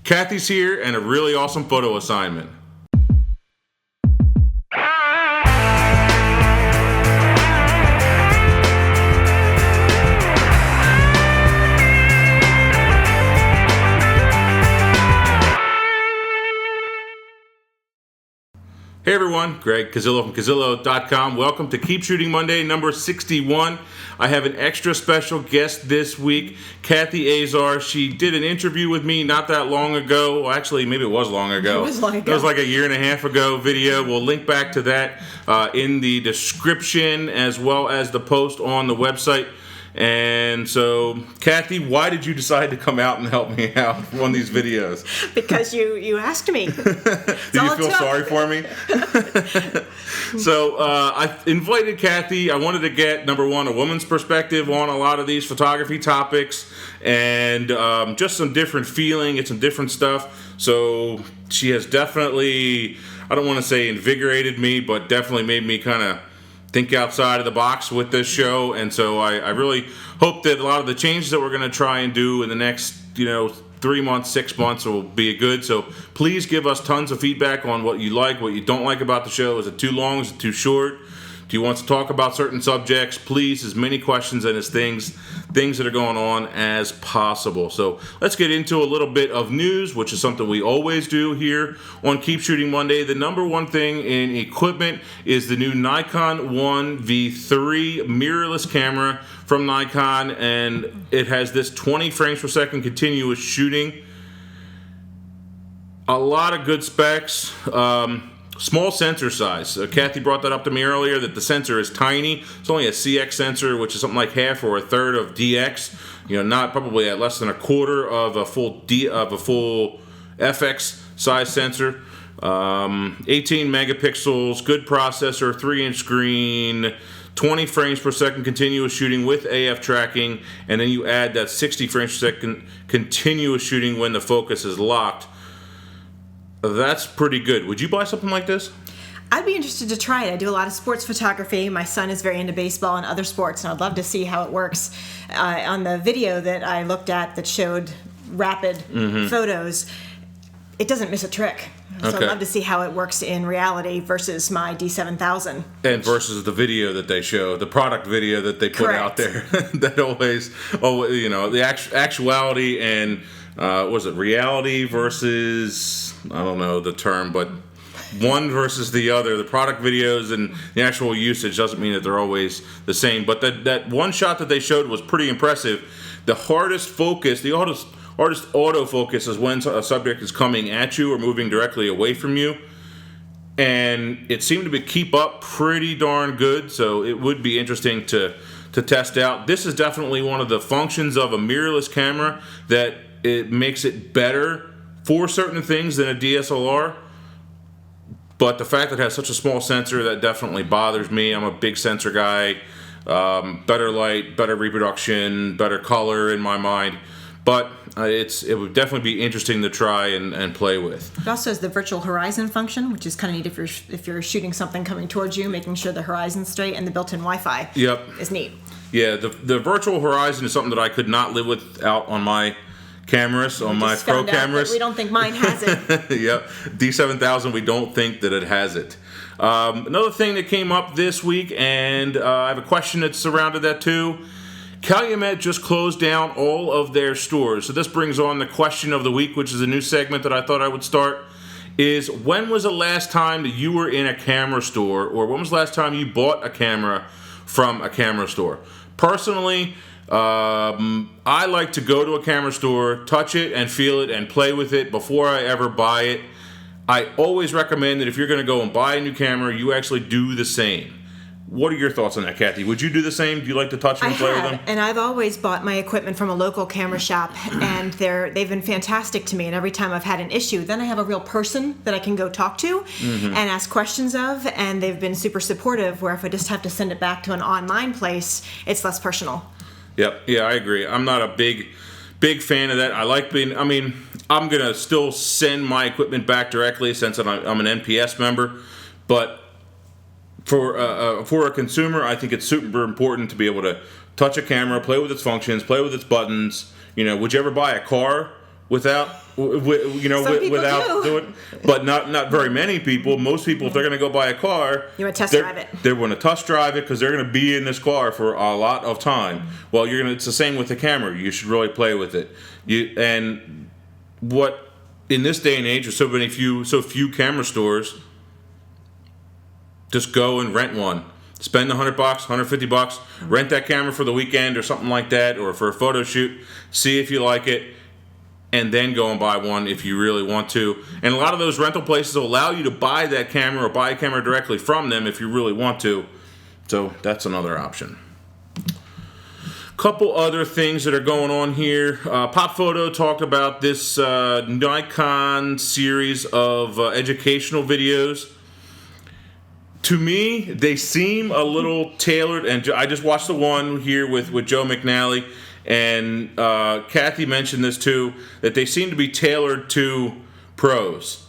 Kathy's here and a really awesome photo assignment. Hey everyone, Greg Cazillo from Cazillo.com. Welcome to Keep Shooting Monday, number 61. I have an extra special guest this week, Kathy Azar. She did an interview with me not that long ago. Well, actually, maybe it was long ago. It was long ago. It was like a year and a half ago video. We'll link back to that in the description as well as the post on the website. And so, Kathy, why did you decide to come out and help me out on these videos? Because you asked me. Do you feel sorry for me? So I invited Kathy. I wanted to get, number one, a woman's perspective on a lot of these photography topics and just some different feeling and some different stuff. So she has definitely, I don't want to say invigorated me, but definitely made me kind of think outside of the box with this show. And so I really hope that a lot of the changes that we're going to try and do in the next, 3 months, 6 months will be good. So please give us tons of feedback on what you like, what you don't like about the show. Is it too long? Is it too short? Do you want to talk about certain subjects? Please, as many questions and as things that are going on as possible. So let's get into a little bit of news, which is something we always do here on Keep Shooting Monday. The number one thing in equipment is the new Nikon 1 V3 mirrorless camera from Nikon, and it has this 20 frames per second continuous shooting. A lot of good specs. Small sensor size. Kathy brought that up to me earlier, that the sensor is tiny. It's only a CX sensor, which is something like half or a third of DX. Not probably at less than a quarter of a full FX size sensor. 18 megapixels, good processor, 3-inch screen, 20 frames per second continuous shooting with AF tracking, and then you add that 60 frames per second continuous shooting when the focus is locked. That's pretty good. Would you buy something like this? I'd be interested to try it. I do a lot of sports photography. My son is very into baseball and other sports, and I'd love to see how it works. On the video that I looked at that showed rapid photos, it doesn't miss a trick. So Okay. I'd love to see how it works in reality versus my D7000. And versus the video that they show, the product video that they put out there. That always, the actuality and, was it reality versus, I don't know the term, but one versus the other. The product videos and the actual usage doesn't mean that they're always the same. But that one shot that they showed was pretty impressive. The hardest focus, the hardest autofocus is when a subject is coming at you or moving directly away from you. And it seemed to keep up pretty darn good, so it would be interesting to test out. This is definitely one of the functions of a mirrorless camera that it makes it better for certain things than a DSLR. But the fact that it has such a small sensor, that definitely bothers me. I'm a big sensor guy. Better light, better reproduction, better color in my mind. But it would definitely be interesting to try and play with. It also has the virtual horizon function, which is kind of neat if you're shooting something coming towards you, making sure the horizon's straight, and the built-in Wi-Fi is neat. Yeah, the virtual horizon is something that I could not live without on my cameras, on my pro cameras. We don't think mine has it. Yeah, D7000, we don't think that it has it. Another thing that came up this week, and I have a question that surrounded that too. Calumet just closed down all of their stores. So this brings on the question of the week, which is a new segment that I thought I would start, is when was the last time that you were in a camera store, or when was the last time you bought a camera from a camera store? Personally, I like to go to a camera store, touch it and feel it and play with it before I ever buy it. I always recommend that if you're going to go and buy a new camera, you actually do the same. What are your thoughts on that, Kathy? Would you do the same? Do you like to touch them and play with them? And I've always bought my equipment from a local camera shop, and they've been fantastic to me. And every time I've had an issue, then I have a real person that I can go talk to and ask questions of, and they've been super supportive, where if I just have to send it back to an online place, it's less personal. Yep. Yeah, I agree. I'm not a big fan of that. I'm going to still send my equipment back directly since I'm an NPS member, but for a consumer, I think it's super important to be able to touch a camera, play with its functions, play with its buttons. Would you ever buy a car without without doing, but not very many people. Most people, if they're going to go buy a car, drive it. They're going to test drive it because they're going to be in this car for a lot of time. Well, it's the same with the camera. You should really play with it. And what in this day and age with so few camera stores, just go and rent one. Spend $100, $150, rent that camera for the weekend or something like that, or for a photo shoot. See if you like it. And then go and buy one if you really want to. And a lot of those rental places will allow you to buy that camera or buy a camera directly from them if you really want to. So that's another option. Couple other things that are going on here. Pop Photo talked about this Nikon series of educational videos. To me, they seem a little tailored, and I just watched the one here with Joe McNally. And Kathy mentioned this too, that they seem to be tailored to pros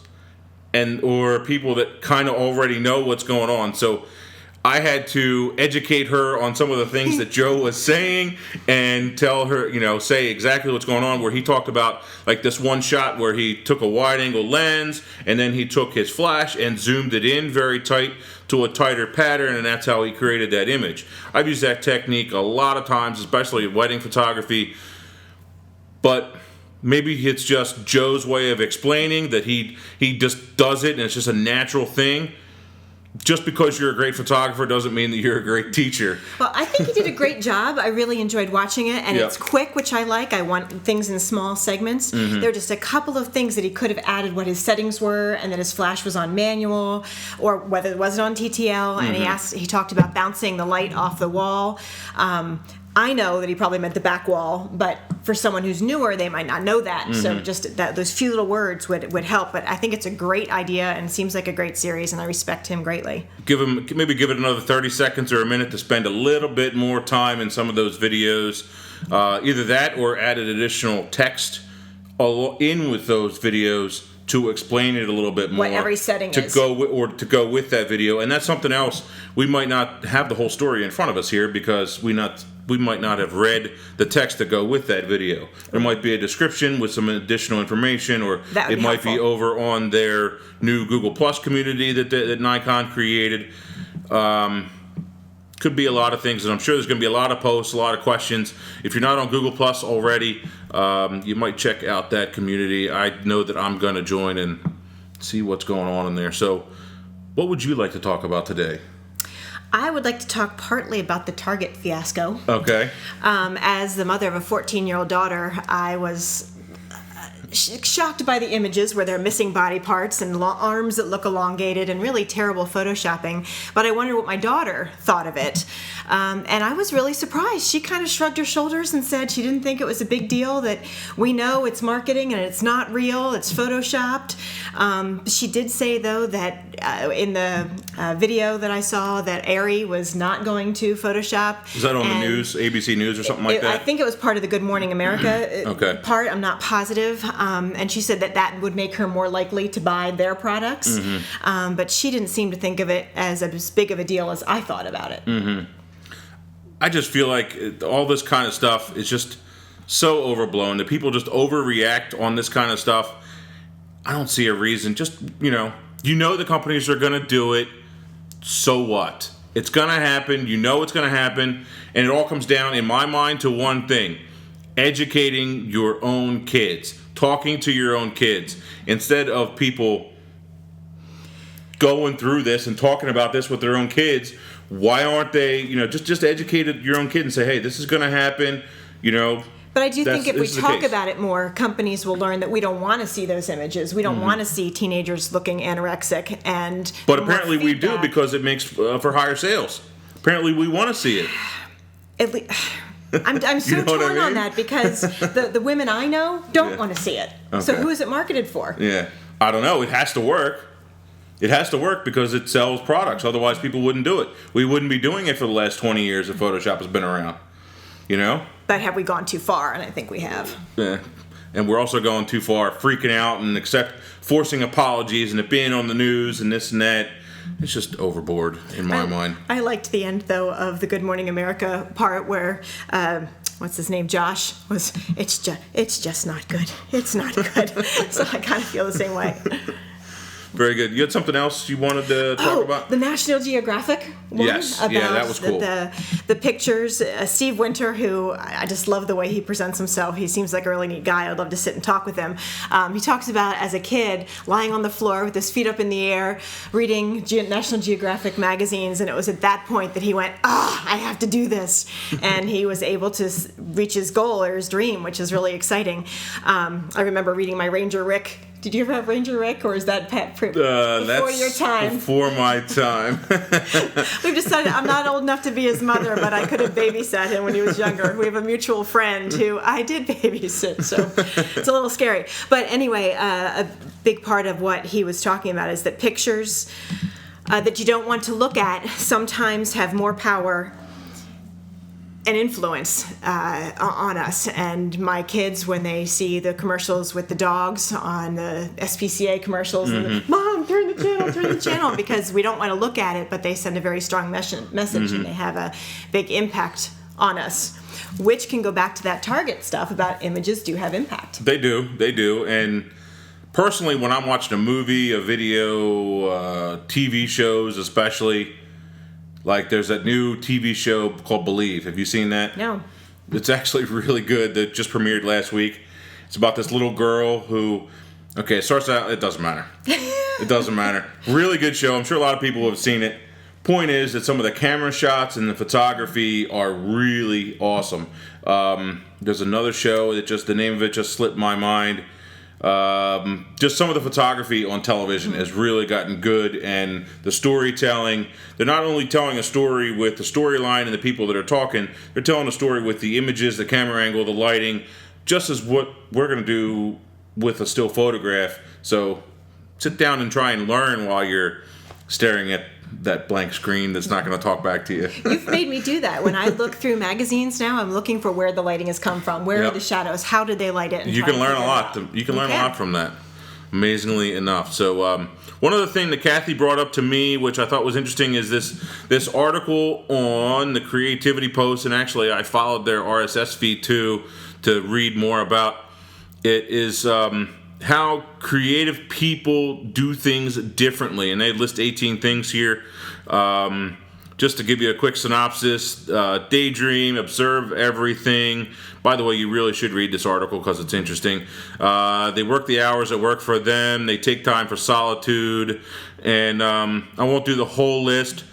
or people that kind of already know what's going on. So I had to educate her on some of the things that Joe was saying and tell her, say exactly what's going on, where he talked about like this one shot where he took a wide angle lens and then he took his flash and zoomed it in very tight to a tighter pattern, and that's how he created that image. I've used that technique a lot of times, especially in wedding photography, but maybe it's just Joe's way of explaining that he just does it and it's just a natural thing. Just because you're a great photographer doesn't mean that you're a great teacher. Well, I think he did a great job. I really enjoyed watching it, and It's quick, which I like. I want things in small segments. Mm-hmm. There are just a couple of things that he could have added what his settings were, and that his flash was on manual, or whether it wasn't on TTL, and he talked about bouncing the light off the wall. I know that he probably meant the back wall, but for someone who's newer, they might not know that. Mm-hmm. So just those few little words would help. But I think it's a great idea and seems like a great series, and I respect him greatly. Give it another 30 seconds or a minute to spend a little bit more time in some of those videos. Either that or added additional text in with those videos to explain it a little bit more. What every setting to is. To go with that video. And that's something else. We might not have the whole story in front of us here because we might not have read the text to go with that video. There might be a description with some additional information, or it might be over on their new Google Plus community that Nikon created. Could be a lot of things, and I'm sure there's going to be a lot of posts, a lot of questions. If you're not on Google Plus already, you might check out that community. I know that I'm going to join and see what's going on in there. So, what would you like to talk about today? I would like to talk partly about the Target fiasco. Okay. As the mother of a 14-year-old daughter, I was shocked by the images where they're missing body parts and arms that look elongated and really terrible photoshopping. But I wondered what my daughter thought of it. And I was really surprised. She kind of shrugged her shoulders and said she didn't think it was a big deal, that we know it's marketing and it's not real, it's photoshopped. She did say, though, that in the video that I saw, that Aerie was not going to Photoshop. Was that on the news, ABC News or something like that? I think it was part of the Good Morning America part. I'm not positive. And she said that would make her more likely to buy their products. Mm-hmm. But she didn't seem to think of it as big of a deal as I thought about it. Mm-hmm. I just feel like all this kind of stuff is just so overblown that people just overreact on this kind of stuff. I don't see a reason. Just, the companies are going to do it. So what? It's going to happen. You know it's going to happen. And it all comes down, in my mind, to one thing: educating your own kids. Talking to your own kids. Instead of people going through this and talking about this with their own kids, why aren't they, just educate your own kid and say, hey, this is going to happen, But I do think if we talk about it more, companies will learn that we don't want to see those images. We don't want to see teenagers looking anorexic. But apparently we do, because it makes for higher sales. Apparently we want to see it. I'm so torn on that, because the women I know don't want to see it. Okay. So who is it marketed for? Yeah. I don't know. It has to work. It has to work because it sells products. Otherwise, people wouldn't do it. We wouldn't be doing it for the last 20 years if Photoshop has been around. But have we gone too far? And I think we have. Yeah. And we're also going too far, freaking out and forcing apologies and it being on the news and this and that. It's just overboard in my mind. I liked the end, though, of the Good Morning America part where what's his name, Josh, was, it's just not good. It's not good. So I kind of feel the same way. Very good. You had something else you wanted to talk about? The National Geographic one. Yes. About that was cool. The pictures. Steve Winter, who I just love the way he presents himself. He seems like a really neat guy. I'd love to sit and talk with him. He talks about, as a kid, lying on the floor with his feet up in the air, reading National Geographic magazines, and it was at that point that he went, I have to do this. And he was able to reach his goal or his dream, which is really exciting. I remember reading my Ranger Rick. Did you ever have Ranger Rick, or is that before your time? Before my time. We've decided I'm not old enough to be his mother, but I could have babysat him when he was younger. We have a mutual friend who I did babysit, so it's a little scary. But anyway, a big part of what he was talking about is that pictures that you don't want to look at sometimes have more power and influence on us. And my kids, when they see the commercials with the dogs on the SPCA commercials, and Mom, turn the channel, because we don't want to look at it, but they send a very strong message, and they have a big impact on us, which can go back to that Target stuff about images do have impact. They do. And personally, when I'm watching a movie, a video, TV shows especially, like there's that new TV show called Believe. Have you seen that? No. It's actually really good. That just premiered last week. It's about this little girl who, it starts out, it doesn't matter. It doesn't matter. Really good show. I'm sure a lot of people have seen it. Point is that some of the camera shots and the photography are really awesome. There's another show that the name of it just slipped my mind. Just some of the photography on television has really gotten good, and the storytelling. They're not only telling a story with the storyline and the people that are talking, they're telling a story with the images, the camera angle, the lighting, just as what we're going to do with a still photograph. So sit down and try and learn while you're staring at that blank screen that's not going to talk back to you. You've made me do that. When I look through magazines now, I'm looking for where the lighting has come from. Where are the shadows? How did they light it? You can learn a lot. You can learn a lot from that. Amazingly enough. So one other thing that Kathy brought up to me, which I thought was interesting, is this article on the Creativity Post, and actually I followed their RSS feed too to read more about it, is how creative people do things differently. And they list 18 things here. Just to give you a quick synopsis, daydream, observe everything. By the way, you really should read this article because it's interesting. They work the hours that work for them. They take time for solitude. And I won't do the whole list.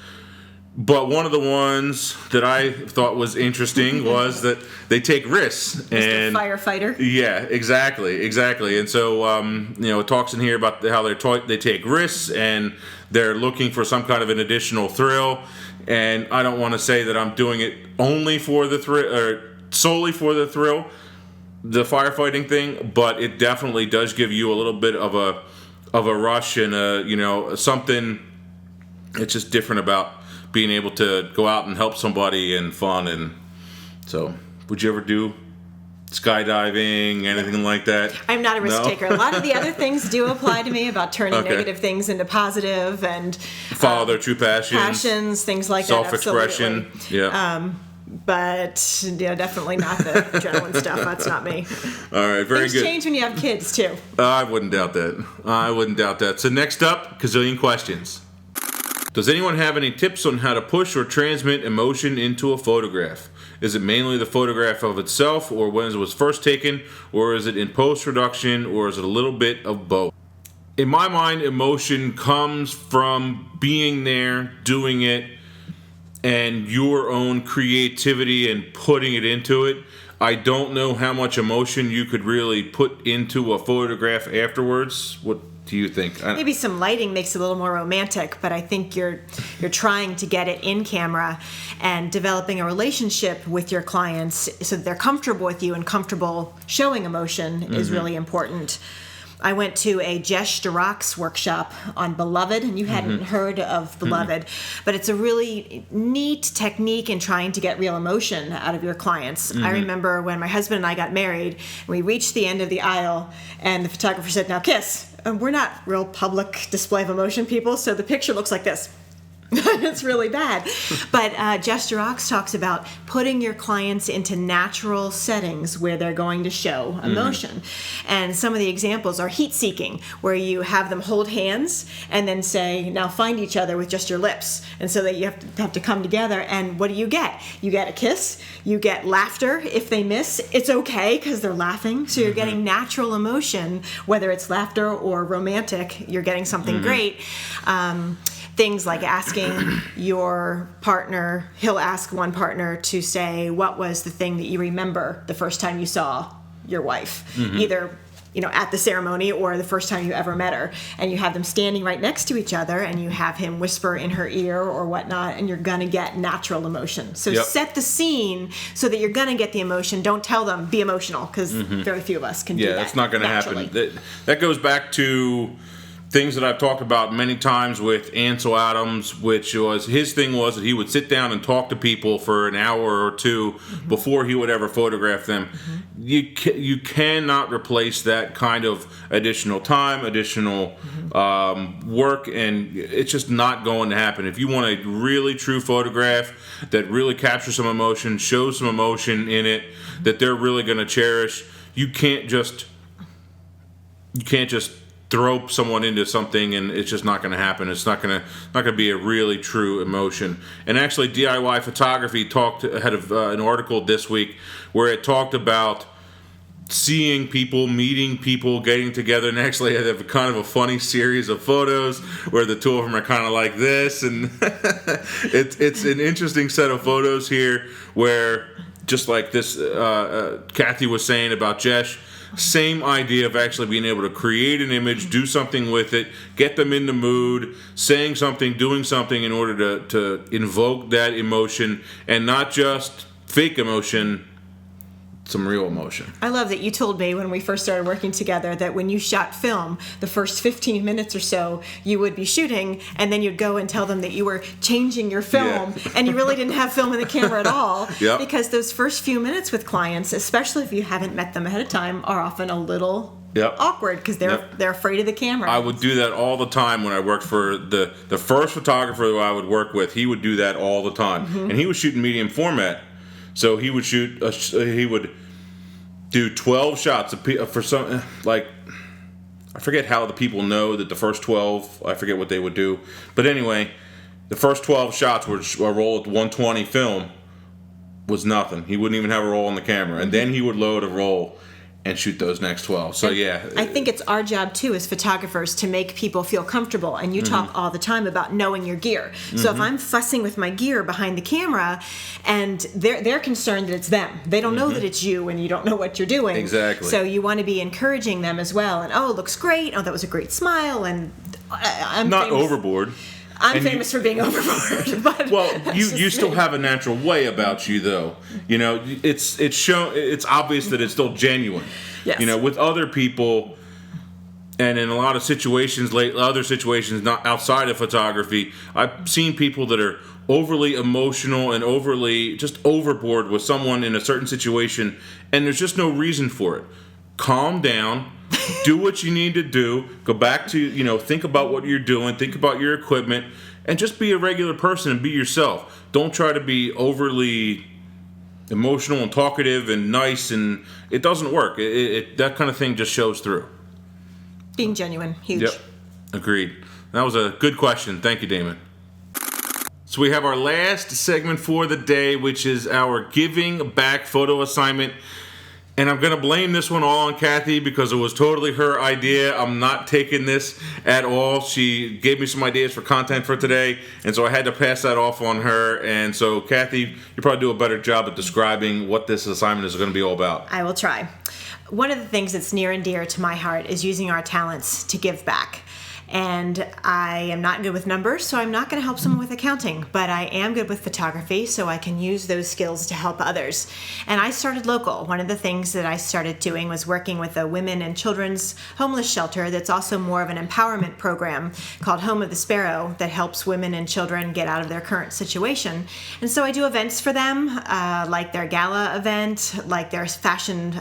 But one of the ones that I thought was interesting was that they take risks. And firefighter. Yeah, exactly. And so, it talks in here about how they take risks and they're looking for some kind of an additional thrill. And I don't want to say that I'm doing it only for the thrill or solely for the thrill, the firefighting thing, but it definitely does give you a little bit of a rush and something. It's just different about being able to go out and help somebody and fun. And so, would you ever do skydiving, anything like that? I'm not a risk taker. A lot of the other things do apply to me about turning negative things into positive and follow their true passions, things like self-expression. That. Absolutely. Yeah. But definitely not the adrenaline stuff. That's not me. All right, very things good. Change when you have kids too. I wouldn't doubt that. So next up, Cazillion questions. Does anyone have any tips on how to push or transmit emotion into a photograph? Is it mainly the photograph of itself, or when it was first taken, or is it in post-production, or is it a little bit of both? In my mind, emotion comes from being there, doing it, and your own creativity and putting it into it. I don't know how much emotion you could really put into a photograph afterwards. What do you think? Maybe some lighting makes it a little more romantic, but I think you're trying to get it in camera and developing a relationship with your clients so that they're comfortable with you and comfortable showing emotion is really important. I went to a Jesh Dirac's workshop on Beloved, and you hadn't heard of Beloved, but it's a really neat technique in trying to get real emotion out of your clients. I remember when my husband and I got married, and we reached the end of the aisle, and the photographer said, "Now kiss." And we're not real public display of emotion people, so the picture looks like this. It's really bad. But Gesture Ox talks about putting your clients into natural settings where they're going to show emotion. And some of the examples are heat seeking, where you have them hold hands and then say, now find each other with just your lips. And so that you have to come together. And what do? You get a kiss, you get laughter. If they miss, it's okay because they're laughing. So you're getting natural emotion, whether it's laughter or romantic, you're getting something great. Things like asking your partner, he'll ask one partner to say, what was the thing that you remember the first time you saw your wife? Either at the ceremony or the first time you ever met her. And you have them standing right next to each other and you have him whisper in her ear or whatnot, and you're going to get natural emotion. So set the scene so that you're going to get the emotion. Don't tell them, be emotional, because very few of us can do that. Yeah, that's not going to happen. That goes back to things that I've talked about many times with Ansel Adams, which was his thing was that he would sit down and talk to people for an hour or two before he would ever photograph them. You cannot replace that kind of additional time, additional work, and it's just not going to happen. If you want a really true photograph that really captures some emotion, shows some emotion in it that they're really going to cherish, you can't just throw someone into something and it's just not going to happen. It's not going to be a really true emotion. And actually, DIY Photography had an article this week where it talked about seeing people, meeting people, getting together, and actually they have a kind of a funny series of photos where the two of them are kind of like this, and it's an interesting set of photos here where, just like this, Kathy was saying about Jesh, same idea of actually being able to create an image, do something with it, get them in the mood, saying something, doing something in order to invoke that emotion, and not just fake emotion, some real emotion. I love that you told me when we first started working together that when you shot film, the first 15 minutes or so, you would be shooting, and then you'd go and tell them that you were changing your film, and you really didn't have film in the camera at all, because those first few minutes with clients, especially if you haven't met them ahead of time, are often a little awkward because they're afraid of the camera. I would do that all the time when I worked for the first photographer that I would work with. He would do that all the time, and he was shooting medium format. So he would he would do 12 shots for some, like, I forget how the people know that the first 12, I forget what they would do. But anyway, the first 12 shots were a roll at 120 film was nothing. He wouldn't even have a roll on the camera. And then he would load a roll and shoot those next 12. So, I think it's our job, too, as photographers, to make people feel comfortable. And you talk all the time about knowing your gear. So if I'm fussing with my gear behind the camera and they're concerned that it's them. They don't know that it's you and you don't know what you're doing. Exactly. So you want to be encouraging them as well. And, it looks great. Oh, that was a great smile. And I'm not overboard. I'm famous for being overboard. But well, you still have a natural way about you, though. It's obvious that it's still genuine. Yes. With other people, and in a lot of situations, other situations not outside of photography, I've seen people that are overly emotional and overly just overboard with someone in a certain situation, and there's just no reason for it. Calm down. Do what you need to do. Go back to, think about what you're doing. Think about your equipment. And just be a regular person and be yourself. Don't try to be overly emotional and talkative and nice. And it doesn't work. That kind of thing just shows through. Being genuine. Huge. Yep. Agreed. That was a good question. Thank you, Damon. So we have our last segment for the day, which is our giving back photo assignment. And I'm going to blame this one all on Kathy because it was totally her idea. I'm not taking this at all. She gave me some ideas for content for today, and so I had to pass that off on her. And so, Kathy, you probably do a better job at describing what this assignment is going to be all about. I will try. One of the things that's near and dear to my heart is using our talents to give back. And I am not good with numbers, so I'm not going to help someone with accounting, but I am good with photography, so I can use those skills to help others. And I started local. One of the things that I started doing was working with a women and children's homeless shelter that's also more of an empowerment program called Home of the Sparrow that helps women and children get out of their current situation. And so I do events for them, like their gala event, like their fashion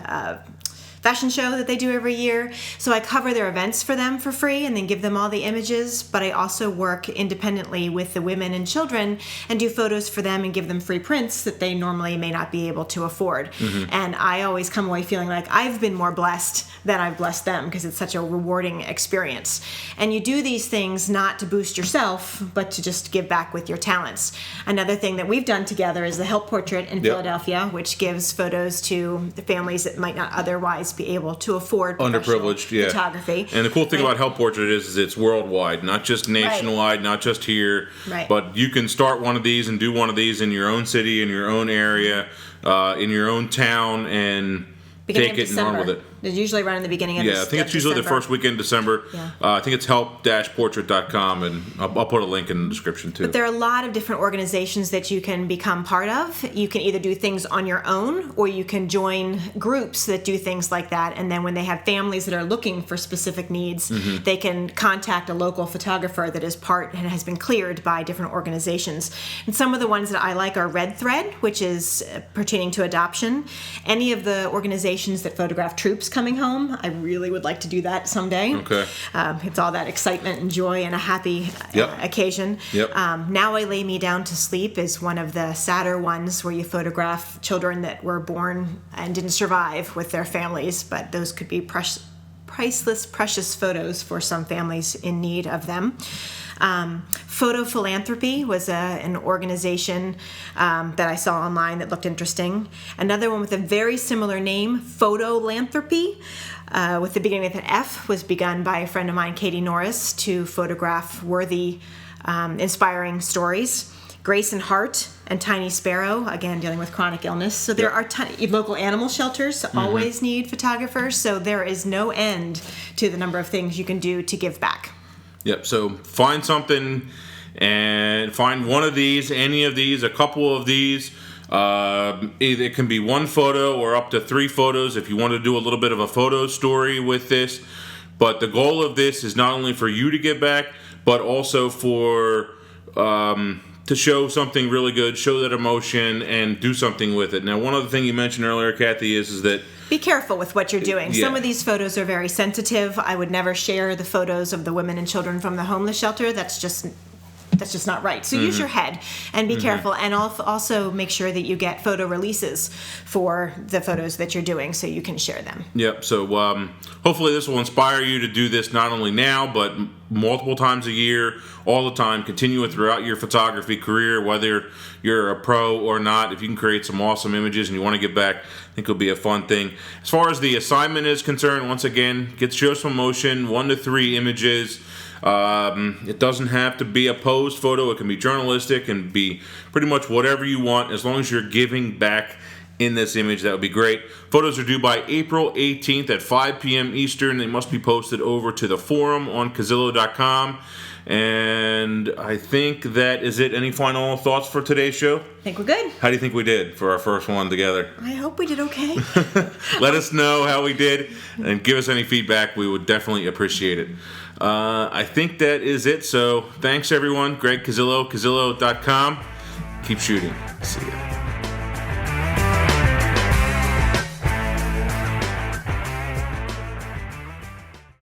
fashion show that they do every year. So I cover their events for them for free and then give them all the images. But I also work independently with the women and children and do photos for them and give them free prints that they normally may not be able to afford. And I always come away feeling like I've been more blessed than I've blessed them because it's such a rewarding experience. And you do these things not to boost yourself, but to just give back with your talents. Another thing that we've done together is the Help Portrait in Philadelphia, which gives photos to the families that might not otherwise be able to afford underprivileged photography. And the cool thing about Help Portrait is it's worldwide, not just nationwide, not just here, but you can start one of these and do one of these in your own city, in your own area, in your own town, and take it and run with it. They usually run in the beginning of I think it's usually the first weekend in December. I think it's help-portrait.com, and I'll put a link in the description too. But there are a lot of different organizations that you can become part of. You can either do things on your own, or you can join groups that do things like that. And then when they have families that are looking for specific needs, they can contact a local photographer that is part and has been cleared by different organizations. And some of the ones that I like are Red Thread, which is pertaining to adoption. Any of the organizations that photograph troops coming home, I really would like to do that someday. Okay. It's all that excitement and joy and a happy occasion. Now I Lay Me Down to Sleep is one of the sadder ones where you photograph children that were born and didn't survive with their families, but those could be priceless, precious photos for some families in need of them. Philanthropy was an organization that I saw online that looked interesting. Another one with a very similar name, Philanthropy, with the beginning with an F, was begun by a friend of mine, Katie Norris, to photograph worthy, inspiring stories. Grace and Heart and Tiny Sparrow, again, dealing with chronic illness. So there are local animal shelters always need photographers, so there is no end to the number of things you can do to give back. So find something and find one of these, any of these, a couple of these. Either it can be one photo or up to 3 photos if you want to do a little bit of a photo story with this. But the goal of this is not only for you to give back, but also for to show something really good, show that emotion, and do something with it. Now, one other thing you mentioned earlier, Kathy, is that be careful with what you're doing. Some of these photos are very sensitive. I would never share the photos of the women and children from the homeless shelter. That's just not right. So use your head and be careful, and also make sure that you get photo releases for the photos that you're doing so you can share them. So hopefully this will inspire you to do this not only now, but multiple times a year, all the time. Continue it throughout your photography career, whether you're a pro or not. If you can create some awesome images and you want to get back, I think it'll be a fun thing. As far as the assignment is concerned, once again, show some emotion, 1 to 3 images. It doesn't have to be a posed photo. It can be journalistic and be pretty much whatever you want, as long as you're giving back in this image. That would be great. Photos are due by April 18th at 5 p.m. Eastern. They must be posted over to the forum on Cazillo.com. And I think that is it. Any final thoughts for today's show? I think we're good. How do you think we did for our first one together? I hope we did okay. Let us know how we did and give us any feedback. We would definitely appreciate it. I think that is it. So thanks, everyone. Greg Cazillo, Cazillo.com. Keep shooting. See ya.